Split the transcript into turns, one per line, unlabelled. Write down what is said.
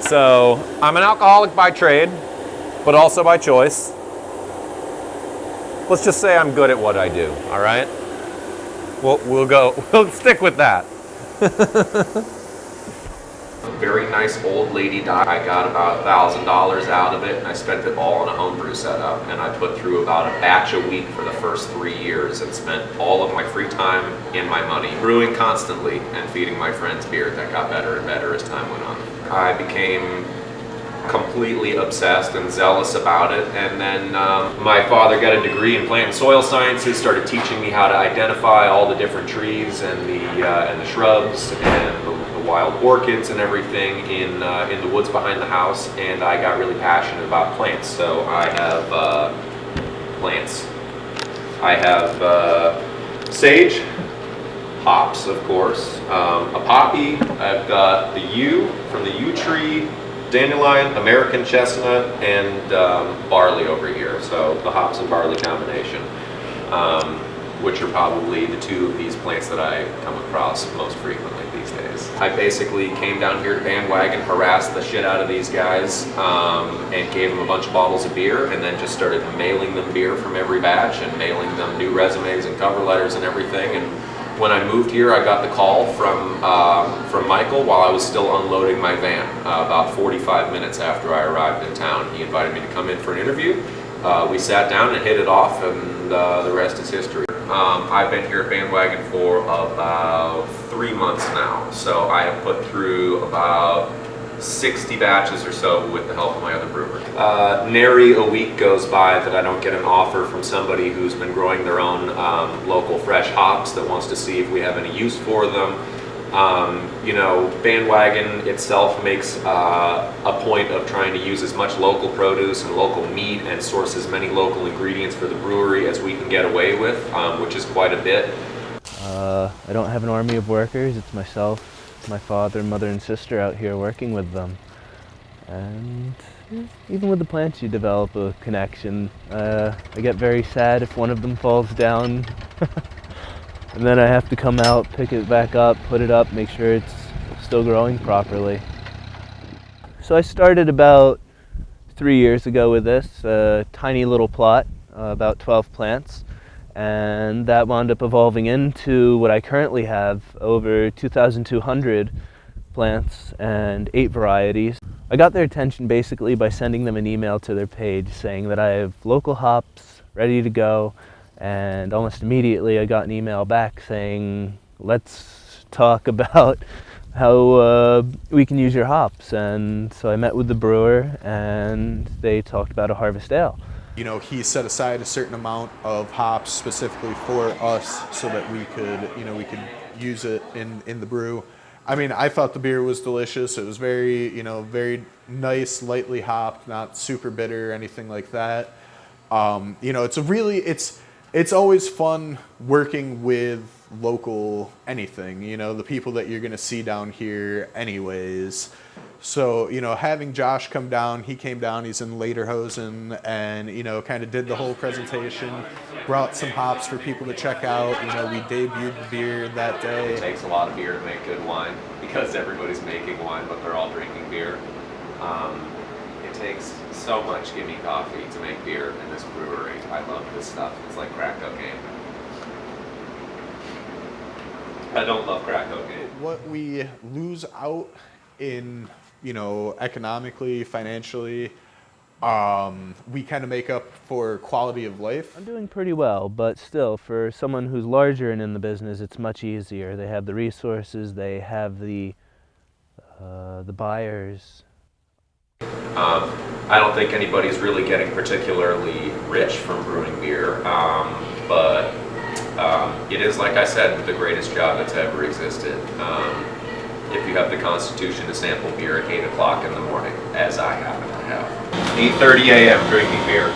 So I'm an alcoholic by trade, but also by choice. Let's just say I'm good at what I do, all right? We'll stick with that.
A very nice old lady died. I got about $1,000 out of it, and I spent it all on a homebrew setup. And I put through about a batch a week for the first 3 years and spent all of my free time and my money brewing constantly and feeding my friends beer that got better and better as time went on. I became completely obsessed and zealous about it, and then my father got a degree in plant and soil sciences, started teaching me how to identify all the different trees and the shrubs and the wild orchids and everything in the woods behind the house, and I got really passionate about plants. So I have plants. I have sage, hops, of course, a poppy. I've got the yew from the yew tree, dandelion, American chestnut, and barley over here. So the hops and barley combination, which are probably the two of these plants that I come across most frequently these days. I basically came down here to Bandwagon, harassed the shit out of these guys, and gave them a bunch of bottles of beer, and then just started mailing them beer from every batch and mailing them new resumes and cover letters and everything. And when I moved here, I got the call from Michael while I was still unloading my van. About 45 minutes after I arrived in town, he invited me to come in for an interview. We sat down and hit it off, and the rest is history. I've been here at Bandwagon for about 3 months now, so I have put through about 60 batches or so with the help of my other brewer. Nary a week goes by that I don't get an offer from somebody who's been growing their own local fresh hops that wants to see if we have any use for them. You know, Bandwagon itself makes a point of trying to use as much local produce and local meat and source as many local ingredients for the brewery as we can get away with, which is quite a bit.
I don't have an army of workers. It's myself, my father, mother, and sister out here working with them. And even with the plants, you develop a connection. I get very sad if one of them falls down. And then I have to come out, pick it back up, put it up, make sure it's still growing properly. So I started about 3 years ago with this, a tiny little plot, about 12 plants. And that wound up evolving into what I currently have, over 2,200 plants and 8 varieties. I got their attention basically by sending them an email to their page saying that I have local hops ready to go, and almost immediately I got an email back saying, let's talk about how we can use your hops. And so I met with the brewer and they talked about a harvest ale.
You know, he set aside a certain amount of hops specifically for us so that we could, we could use it in the brew. I mean, I thought the beer was delicious. It was very, very nice, lightly hopped, not super bitter or anything like that. It's always fun working with local anything, the people that you're going to see down here anyways. So, having Josh come down, he came down, he's in Lederhosen, and, kind of did the whole presentation, brought some hops for people to check out. We debuted the beer that day.
It takes a lot of beer to make good wine because everybody's making wine, but they're all drinking beer. It takes so much gimme coffee to make beer in this brewery. I love this stuff. It's like crack cocaine. I don't love crack cocaine.
What we lose out in, economically, financially, we kind of make up for quality of life.
I'm doing pretty well, but still, for someone who's larger and in the business, it's much easier. They have the resources, they have the buyers.
I don't think anybody's really getting particularly rich from brewing beer, but it is, like I said, the greatest job that's ever existed. If you have the constitution to sample beer at 8 o'clock in the morning, as I happen to have. 8:30 a.m. drinking beer.